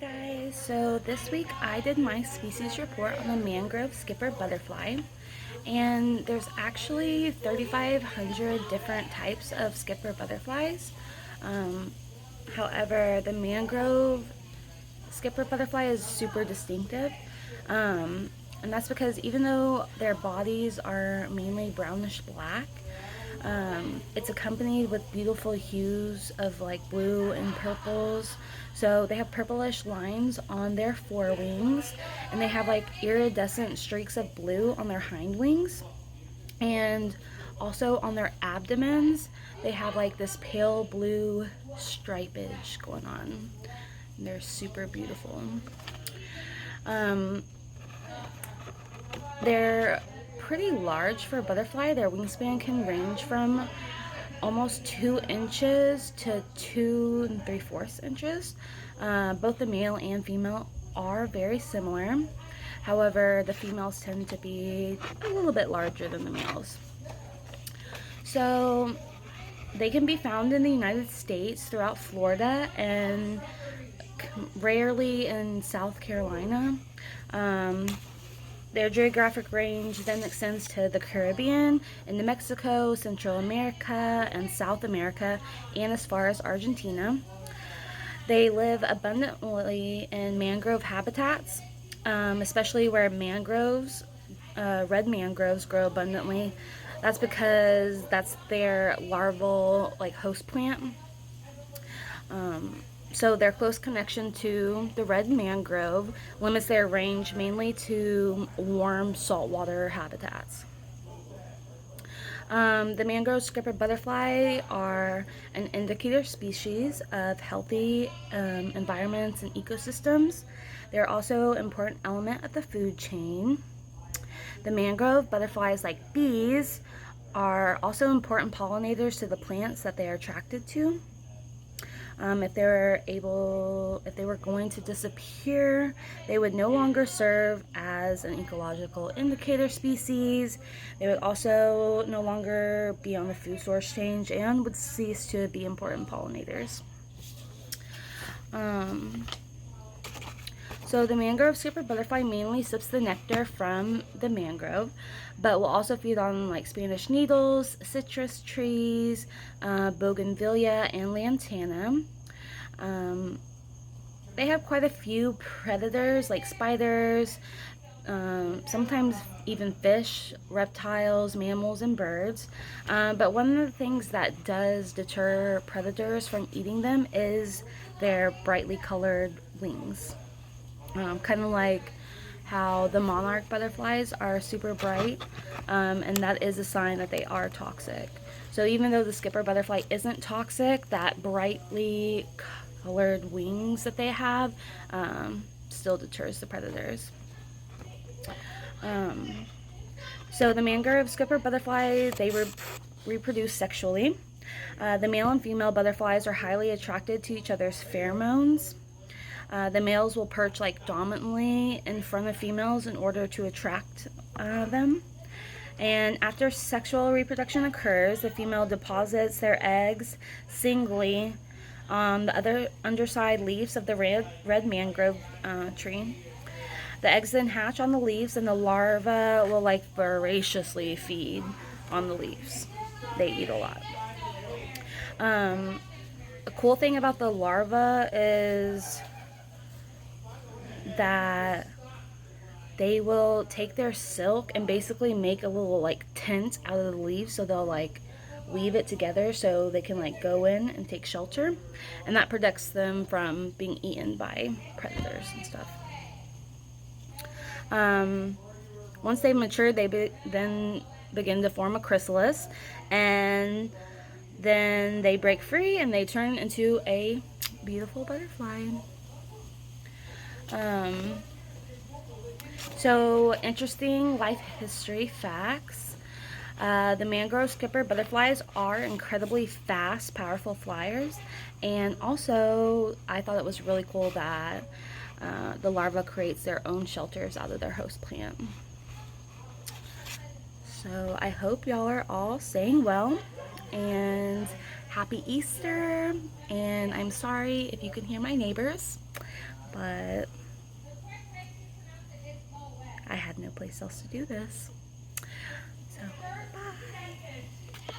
Guys, so this week I did my species report on the mangrove skipper butterfly, and there's actually 3,500 different types of skipper butterflies. Um, However, the mangrove skipper butterfly is super distinctive, and that's because even though their bodies are mainly brownish black, it's accompanied with beautiful hues of like blue and purples. So they have purplish lines on their forewings, and they have like iridescent streaks of blue on their hind wings. And also on their abdomens, they have like this pale blue stripage going on. And they're super beautiful. Um, they're pretty large for a butterfly. Their wingspan can range from almost 2 inches to 2 3/4 inches. Both the male and female are very similar. However, the females tend to be a little bit larger than the males. So they can be found in the United States throughout Florida and rarely in South Carolina. Their geographic range then extends to the Caribbean, into Mexico, Central America, and South America, and as far as Argentina. They live abundantly in mangrove habitats, especially where red mangroves grow abundantly. That's because that's their larval host plant. So their close connection to the red mangrove limits their range mainly to warm saltwater habitats. The mangrove skipper butterfly are an indicator species of healthy environments and ecosystems. They're also an important element of the food chain. The mangrove butterflies, like bees, are also important pollinators to the plants that they are attracted to. If they were going to disappear, they would no longer serve as an ecological indicator species. They would also no longer be on the food source chain and would cease to be important pollinators. So the mangrove skipper butterfly mainly sips the nectar from the mangrove, but will also feed on like Spanish needles, citrus trees, bougainvillea, and lantana. They have quite a few predators like spiders, sometimes even fish, reptiles, mammals, and birds. But one of the things that does deter predators from eating them is their brightly colored wings. Kind of like how the monarch butterflies are super bright, and that is a sign that they are toxic. So even though the skipper butterfly isn't toxic, that brightly colored wings that they have still deters the predators. So the mangrove skipper butterfly, they reproduce sexually. The male and female butterflies are highly attracted to each other's pheromones. The males will perch dominantly in front of females in order to attract them. And after sexual reproduction occurs, the female deposits their eggs singly on the other underside leaves of the red mangrove tree. The eggs then hatch on the leaves, and the larva will voraciously feed on the leaves. They eat a lot. A cool thing about the larva is that they will take their silk and basically make a little tent out of the leaves. So they'll weave it together so they can go in and take shelter, and that protects them from being eaten by predators and stuff. Once they mature, they then begin to form a chrysalis, and then they break free and they turn into a beautiful butterfly. So interesting life history facts. The mangrove skipper butterflies are incredibly fast, powerful flyers, and also I thought it was really cool that the larva creates their own shelters out of their host plant. So I hope y'all are all staying well, and happy Easter, and I'm sorry if you can hear my neighbors, but I had no place else to do this. So, bye.